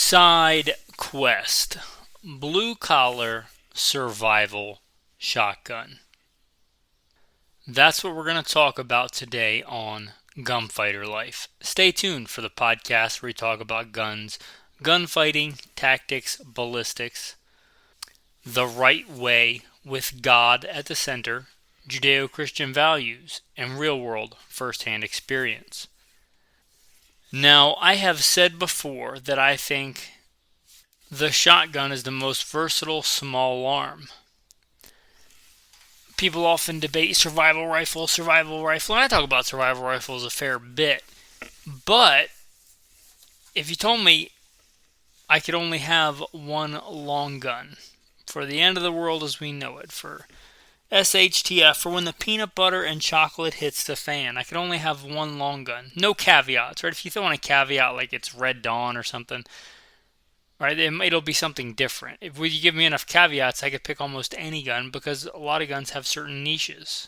Side quest. Blue collar survival shotgun. That's what we're going to talk about today on Gunfighter Life. Stay tuned for the podcast where we talk about guns, gunfighting, tactics, ballistics, the right way with God at the center, Judeo-Christian values, and real-world first-hand experience. Now, I have said before that I think the shotgun is the most versatile small arm. People often debate survival rifle, and I talk about survival rifles a fair bit. But if you told me I could only have one long gun for the end of the world as we know it, for SHTF, for when the peanut butter and chocolate hits the fan, I could only have one long gun. No caveats, right? If you throw in a caveat like it's Red Dawn or something, right, it'll be something different. If you give me enough caveats, I could pick almost any gun because a lot of guns have certain niches.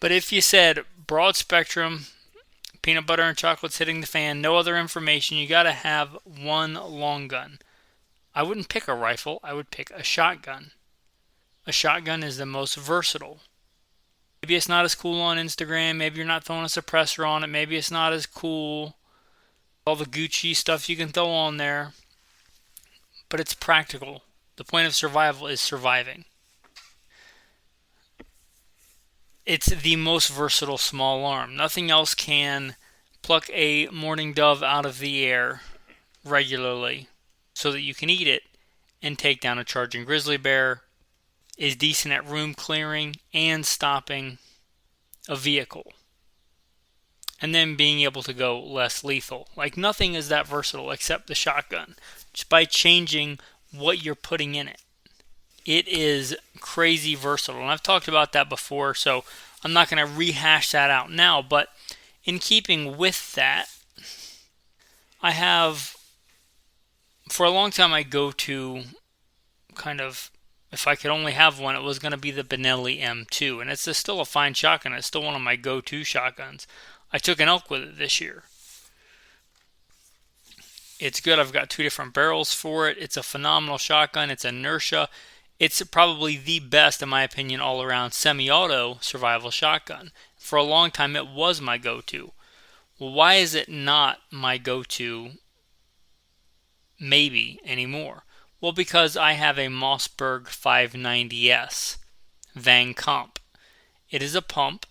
But if you said broad spectrum, peanut butter and chocolate's hitting the fan, no other information, you gotta have one long gun. I wouldn't pick a rifle, I would pick a shotgun. A shotgun is the most versatile. Maybe it's not as cool on Instagram, maybe you're not throwing a suppressor on it, maybe it's not as cool, all the Gucci stuff you can throw on there, but it's practical. The point of survival is surviving. It's the most versatile small arm. Nothing else can pluck a mourning dove out of the air regularly so that you can eat it and take down a charging grizzly bear, is decent at room clearing and stopping a vehicle, and then being able to go less lethal. Like, nothing is that versatile except the shotgun, just by changing what you're putting in it. It is crazy versatile, and I've talked about that before, so I'm not going to rehash that out now, but in keeping with that, I have, for a long time, my go-to kind of, if I could only have one, it was going to be the Benelli M2, and it's still a fine shotgun. It's still one of my go-to shotguns. I took an elk with it this year. It's good. I've got two different barrels for it. It's a phenomenal shotgun. It's inertia. It's probably the best, in my opinion, all-around semi-auto survival shotgun. For a long time, it was my go-to. Well, why is it not my go-to maybe anymore? Well, because I have a Mossberg 590S Van Comp. It is a pump,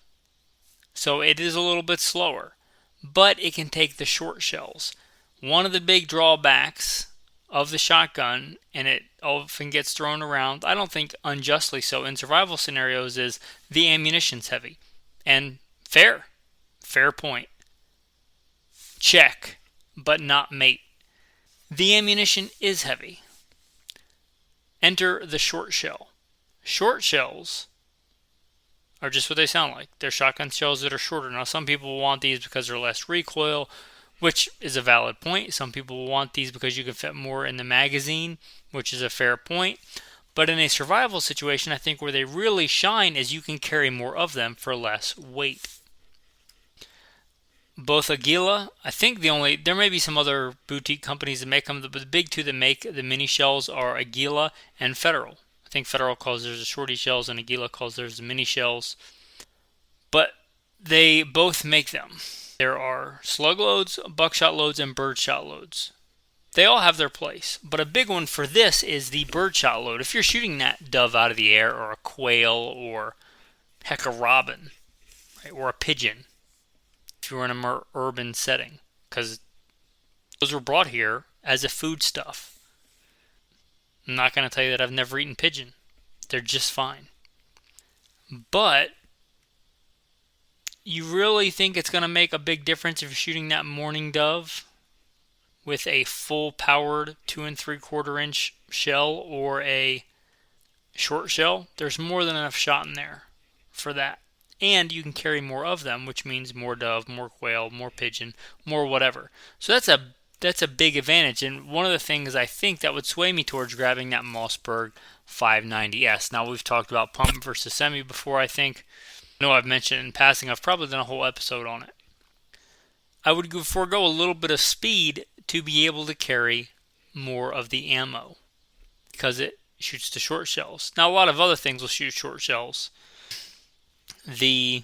so it is a little bit slower, but it can take the short shells. One of the big drawbacks of the shotgun, and it often gets thrown around, I don't think unjustly so, in survival scenarios, is the ammunition's heavy. And fair point. Check, but not mate. The ammunition is heavy. Enter the short shell. Short shells are just what they sound like. They're shotgun shells that are shorter. Now, some people want these because they're less recoil, which is a valid point. Some people want these because you can fit more in the magazine, which is a fair point. But in a survival situation, I think where they really shine is you can carry more of them for less weight. Both Aguila, I think there may be some other boutique companies that make them, but the big two that make the mini shells are Aguila and Federal. I think Federal calls theirs the shorty shells and Aguila calls theirs the mini shells. But they both make them. There are slug loads, buckshot loads, and birdshot loads. They all have their place, but a big one for this is the birdshot load. If you're shooting that dove out of the air, or a quail, or heck, a robin, right, or a pigeon, if you're in a more urban setting, because those were brought here as a foodstuff. I'm not going to tell you that I've never eaten pigeon. They're just fine. But you really think it's going to make a big difference if you're shooting that mourning dove with a full-powered 2 3/4 inch shell or a short shell? There's more than enough shot in there for that. And you can carry more of them, which means more dove, more quail, more pigeon, more whatever. So that's a big advantage. And one of the things I think that would sway me towards grabbing that Mossberg 590S. Now, we've talked about pump versus semi before, I think. I know I've mentioned in passing. I've probably done a whole episode on it. I would forego a little bit of speed to be able to carry more of the ammo because it shoots the short shells. Now, a lot of other things will shoot short shells. The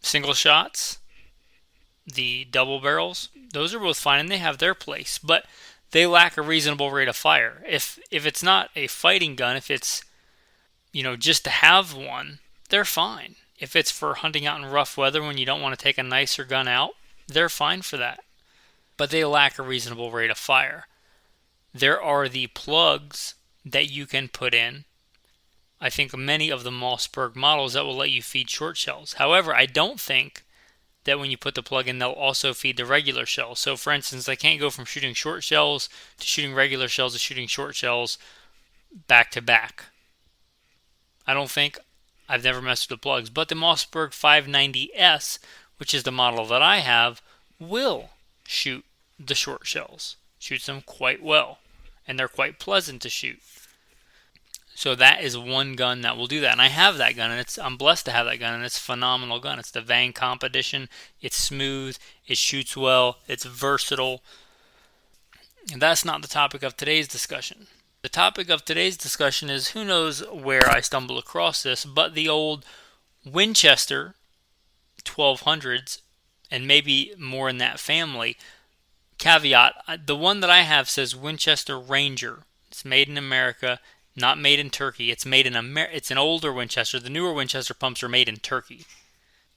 single shots, the double barrels, those are both fine and they have their place, but they lack a reasonable rate of fire. If it's not a fighting gun, if it's just to have one, they're fine. If it's for hunting out in rough weather when you don't want to take a nicer gun out, they're fine for that. But they lack a reasonable rate of fire. There are the plugs that you can put in. I think many of the Mossberg models that will let you feed short shells. However, I don't think that when you put the plug in, they'll also feed the regular shells. So for instance, I can't go from shooting short shells to shooting regular shells to shooting short shells back to back. I don't think. I've never messed with the plugs, but the Mossberg 590S, which is the model that I have, will shoot the short shells. Shoots them quite well, and they're quite pleasant to shoot. So that is one gun that will do that, and I have that gun, and I'm blessed to have that gun, and it's a phenomenal gun. It's the Vang Comp Edition. It's smooth, it shoots well, it's versatile. And that's not the topic of today's discussion. The topic of today's discussion is, who knows where I stumbled across this, but the old Winchester 1200s, and maybe more in that family. Caveat, the one that I have says Winchester Ranger. It's made in America, not made in Turkey. It's made in It's an older Winchester. The newer Winchester pumps are made in Turkey.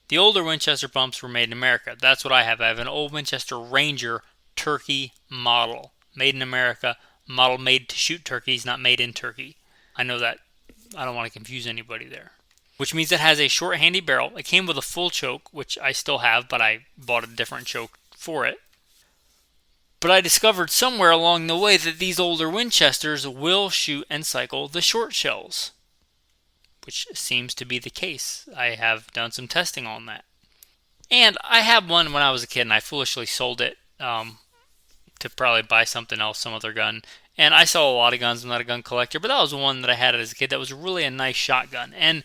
The older Winchester pumps were made in America. That's what I have. I have an old Winchester Ranger Turkey model. Made in America. Model made to shoot turkeys, not made in Turkey. I know that. I don't want to confuse anybody there. Which means it has a short handy barrel. It came with a full choke, which I still have, but I bought a different choke for it. But I discovered somewhere along the way that these older Winchesters will shoot and cycle the short shells, which seems to be the case. I have done some testing on that. And I had one when I was a kid, and I foolishly sold it to probably buy something else, some other gun. And I sell a lot of guns. I'm not a gun collector, but that was one that I had as a kid that was really a nice shotgun. And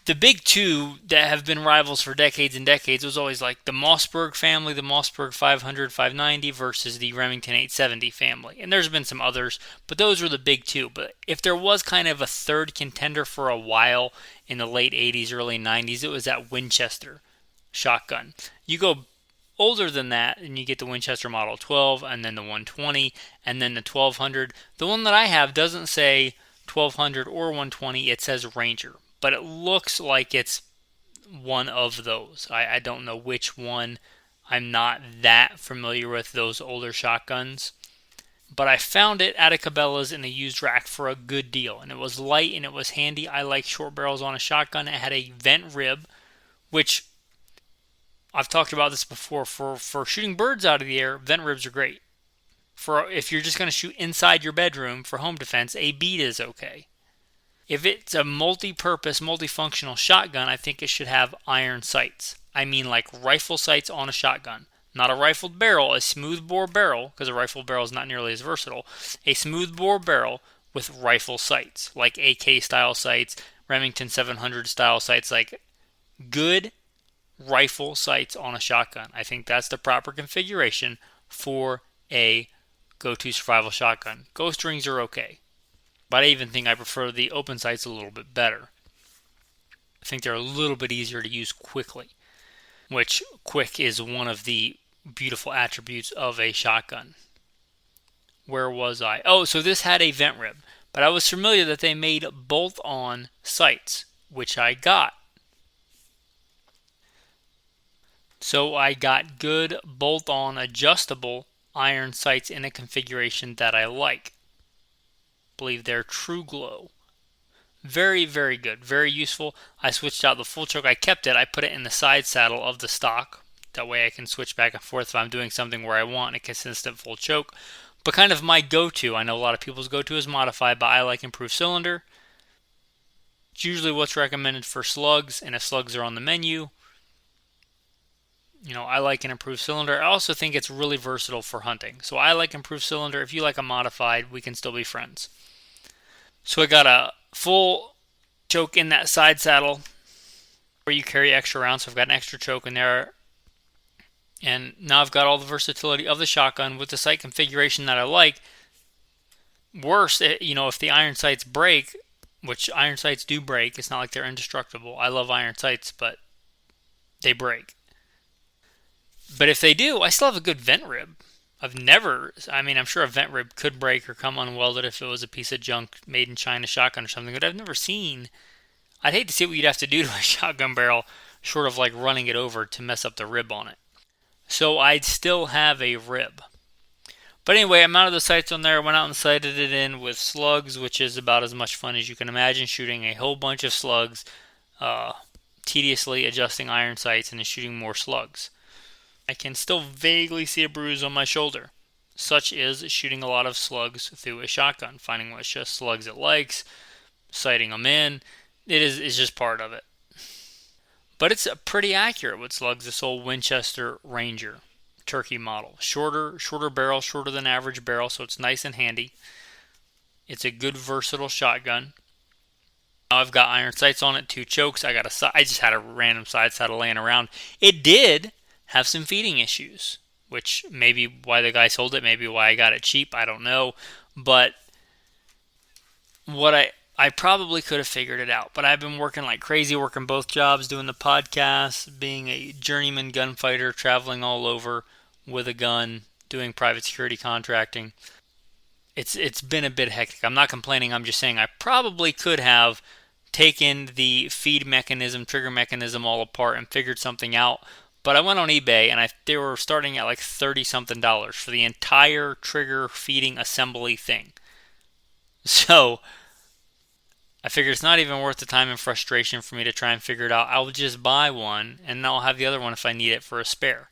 the big two that have been rivals for decades and decades was always like the Mossberg family, the Mossberg 500, 590 versus the Remington 870 family. And there's been some others, but those were the big two. But if there was kind of a third contender for a while in the late 80s, early 90s, it was that Winchester shotgun. You go older than that, and you get the Winchester Model 12, and then the 120, and then the 1200. The one that I have doesn't say 1200 or 120, it says Ranger. But it looks like it's one of those. I don't know which one. I'm not that familiar with those older shotguns. But I found it at a Cabela's in a used rack for a good deal. And it was light and it was handy. I like short barrels on a shotgun. It had a vent rib, which I've talked about this before. For shooting birds out of the air, vent ribs are great. If you're just going to shoot inside your bedroom for home defense, a bead is okay. If it's a multi-purpose, multifunctional shotgun, I think it should have iron sights. I mean like rifle sights on a shotgun. Not a rifled barrel, a smooth bore barrel, because a rifled barrel is not nearly as versatile. A smooth bore barrel with rifle sights, like AK style sights, Remington 700 style sights, like good rifle sights on a shotgun. I think that's the proper configuration for a go-to survival shotgun. Ghost rings are okay. But I even think I prefer the open sights a little bit better. I think they're a little bit easier to use quickly, which quick is one of the beautiful attributes of a shotgun. Where was I? Oh, so this had a vent rib, but I was familiar that they made bolt-on sights, which I got. So I got good bolt-on adjustable iron sights in a configuration that I like. Believe they're True Glow. Very, very good. Very useful. I switched out the full choke. I kept it. I put it in the side saddle of the stock. That way I can switch back and forth if I'm doing something where I want a consistent full choke. But kind of my go-to, I know a lot of people's go-to is modified, but I like improved cylinder. It's usually what's recommended for slugs, and if slugs are on the menu, I like an improved cylinder. I also think it's really versatile for hunting. So I like improved cylinder. If you like a modified, we can still be friends. So I got a full choke in that side saddle where you carry extra rounds. So I've got an extra choke in there. And now I've got all the versatility of the shotgun with the sight configuration that I like. Worse, if the iron sights break, which iron sights do break, it's not like they're indestructible. I love iron sights, but they break. But if they do, I still have a good vent rib. I'm sure a vent rib could break or come unwelded if it was a piece of junk made in China shotgun or something, but I've never seen. I'd hate to see what you'd have to do to a shotgun barrel short of like running it over to mess up the rib on it. So I'd still have a rib. But anyway, I mounted the sights on there, went out and sighted it in with slugs, which is about as much fun as you can imagine, shooting a whole bunch of slugs, uh, tediously adjusting iron sights and then shooting more slugs. I can still vaguely see a bruise on my shoulder. Such is shooting a lot of slugs through a shotgun, finding what slugs it likes, sighting them in. It's just part of it. But it's pretty accurate with slugs, this old Winchester Ranger turkey model. Shorter barrel, shorter than average barrel, so it's nice and handy. It's a good versatile shotgun. Now I've got iron sights on it, 2 chokes. I just had a random side saddle laying around. It did have some feeding issues, which may be why the guy sold it, maybe why I got it cheap. I don't know, but what I probably could have figured it out, but I've been working like crazy, working both jobs, doing the podcast, being a journeyman gunfighter, traveling all over with a gun, doing private security contracting. It's been a bit hectic. I'm not complaining. I'm just saying I probably could have taken the feed mechanism, trigger mechanism all apart and figured something out. But I went on eBay and they were starting at like $30 something for the entire trigger feeding assembly thing. So I figured it's not even worth the time and frustration for me to try and figure it out. I'll just buy one and I'll have the other one if I need it for a spare.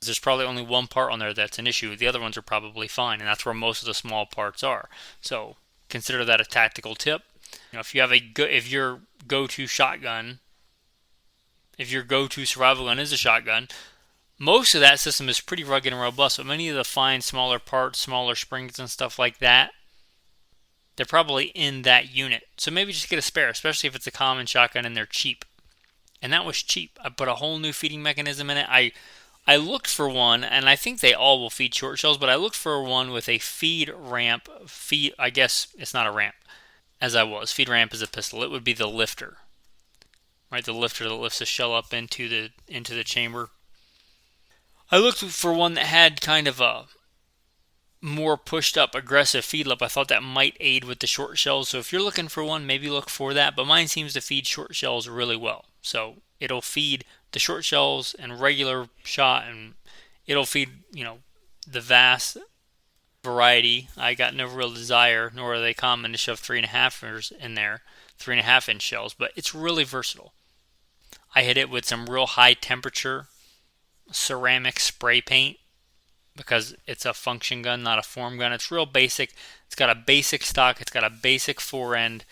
There's probably only one part on there that's an issue. The other ones are probably fine, and that's where most of the small parts are. So consider that a tactical tip. If your go-to shotgun, if your go-to survival gun is a shotgun, most of that system is pretty rugged and robust. But many of the fine, smaller parts, smaller springs and stuff like that, they're probably in that unit. So maybe just get a spare, especially if it's a common shotgun and they're cheap. And that was cheap. I put a whole new feeding mechanism in it. I looked for one, and I think they all will feed short shells, but I looked for one with a feed ramp. I guess it's not a ramp, as I was. Feed ramp is a pistol. It would be the lifter, right? The lifter that lifts the shell up into the chamber. I looked for one that had kind of a more pushed up aggressive feed lip. I thought that might aid with the short shells. So if you're looking for one, maybe look for that. But mine seems to feed short shells really well. So it'll feed the short shells and regular shot, and it'll feed, the vast variety. I got no real desire, nor are they common, to shove 3.5ers in there, 3.5-inch shells, but it's really versatile. I hit it with some real high temperature ceramic spray paint because it's a function gun, not a form gun. It's real basic. It's got a basic stock. It's got a basic fore-end.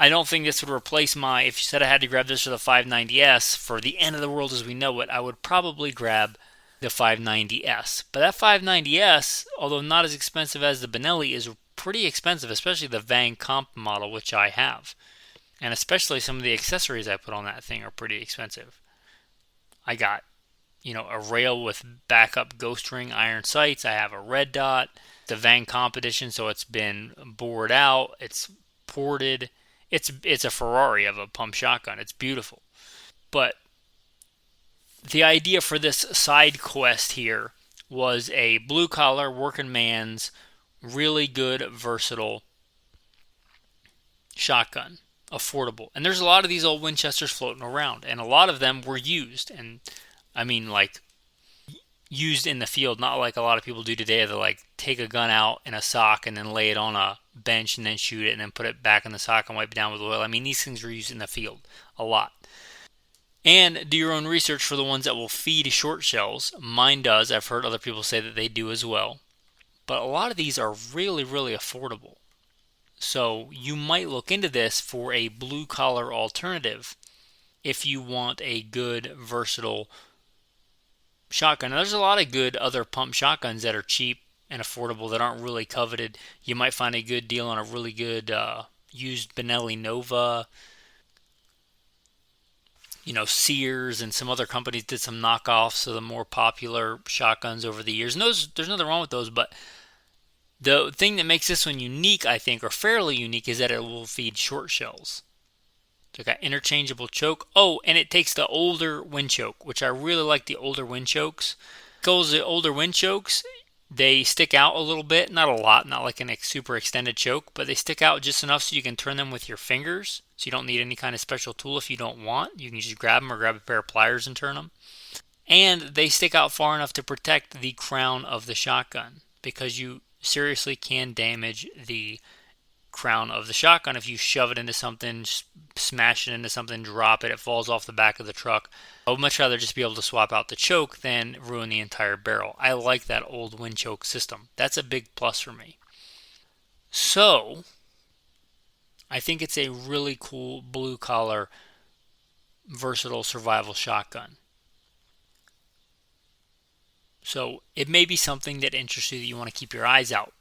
I don't think this would replace if you said I had to grab this for the 590S for the end of the world as we know it, I would probably grab the 590S. But that 590S, although not as expensive as the Benelli, is pretty expensive, especially the Van Comp model, which I have. And especially some of the accessories I put on that thing are pretty expensive. I got, a rail with backup ghost ring iron sights. I have a red dot, the Van Comp edition, so it's been bored out. It's ported. It's a Ferrari of a pump shotgun. It's beautiful. But the idea for this side quest here was a blue-collar, working man's, really good, versatile shotgun. Affordable. And there's a lot of these old Winchesters floating around. And a lot of them were used. And I mean, like, used in the field, not like a lot of people do today. They like take a gun out in a sock and then lay it on a bench and then shoot it and then put it back in the sock and wipe it down with oil. I mean, these things are used in the field a lot. And do your own research for the ones that will feed short shells. Mine does. I've heard other people say that they do as well. But a lot of these are really, really affordable. So you might look into this for a blue collar alternative if you want a good, versatile shotgun. Now, there's a lot of good other pump shotguns that are cheap and affordable that aren't really coveted. You might find a good deal on a really good used Benelli Nova. Sears and some other companies did some knockoffs of the more popular shotguns over the years. And there's nothing wrong with those, but the thing that makes this one unique, I think, or fairly unique, is that it will feed short shells. So it got interchangeable choke. Oh, and it takes the older wind choke, which I really like the older wind chokes. Because the older wind chokes, they stick out a little bit, not a lot, not like a super extended choke, but they stick out just enough so you can turn them with your fingers. So you don't need any kind of special tool if you don't want. You can just grab them or grab a pair of pliers and turn them. And they stick out far enough to protect the crown of the shotgun, because you seriously can damage the crown of the shotgun if you shove it into something, smash it into something, drop it, it falls off the back of the truck. I would much rather just be able to swap out the choke than ruin the entire barrel. I like that old wind choke system. That's a big plus for me. So, I think it's a really cool blue collar, versatile survival shotgun. So, it may be something that interests you that you want to keep your eyes out.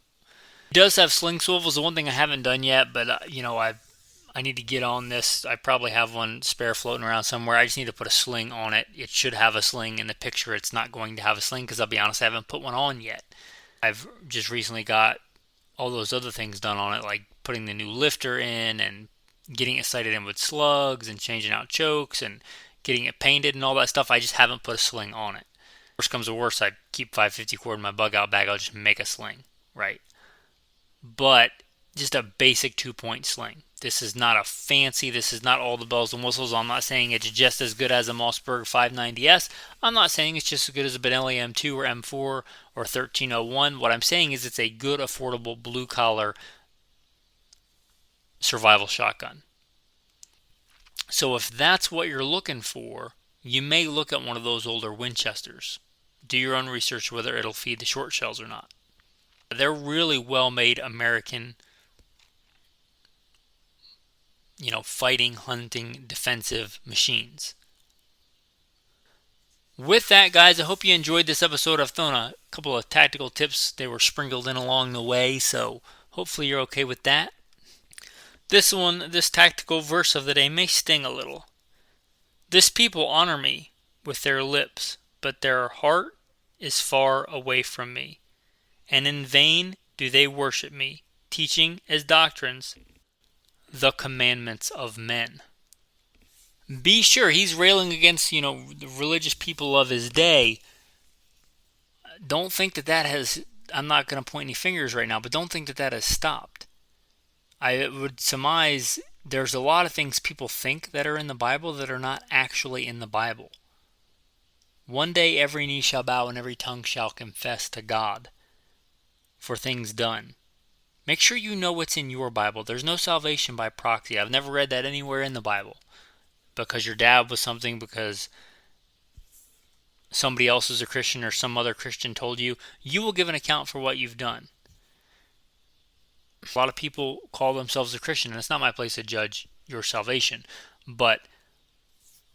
It does have sling swivels. The one thing I haven't done yet, but I need to get on this. I probably have one spare floating around somewhere. I just need to put a sling on it. It should have a sling. In the picture, it's not going to have a sling because I'll be honest, I haven't put one on yet. I've just recently got all those other things done on it, like putting the new lifter in and getting it sighted in with slugs and changing out chokes and getting it painted and all that stuff. I just haven't put a sling on it. Worst comes to worst, I keep 550 cord in my bug out bag. I'll just make a sling, right? But just a basic 2-point sling. This is not this is not all the bells and whistles. I'm not saying it's just as good as a Mossberg 590S. I'm not saying it's just as good as a Benelli M2 or M4 or 1301. What I'm saying is it's a good, affordable, blue-collar survival shotgun. So if that's what you're looking for, you may look at one of those older Winchesters. Do your own research whether it'll feed the short shells or not. They're really well-made American, fighting, hunting, defensive machines. With that, guys, I hope you enjoyed this episode. I've thrown a couple of tactical tips. They were sprinkled in along the way, so hopefully you're okay with that. This tactical verse of the day may sting a little. This people honor me with their lips, but their heart is far away from me. And in vain do they worship me, teaching as doctrines the commandments of men. Be sure he's railing against, the religious people of his day. Don't think that has, I'm not going to point any fingers right now, but don't think that has stopped. I would surmise there's a lot of things people think that are in the Bible that are not actually in the Bible. One day every knee shall bow and every tongue shall confess to God for things done. Make sure you know what's in your Bible. There's no salvation by proxy. I've never read that anywhere in the Bible. Because your dad was something, because somebody else is a Christian or some other Christian told you, you will give an account for what you've done. A lot of people call themselves a Christian, and it's not my place to judge your salvation. But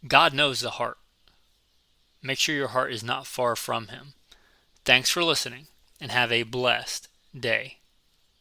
God knows the heart. Make sure your heart is not far from Him. Thanks for listening, and have a blessed day.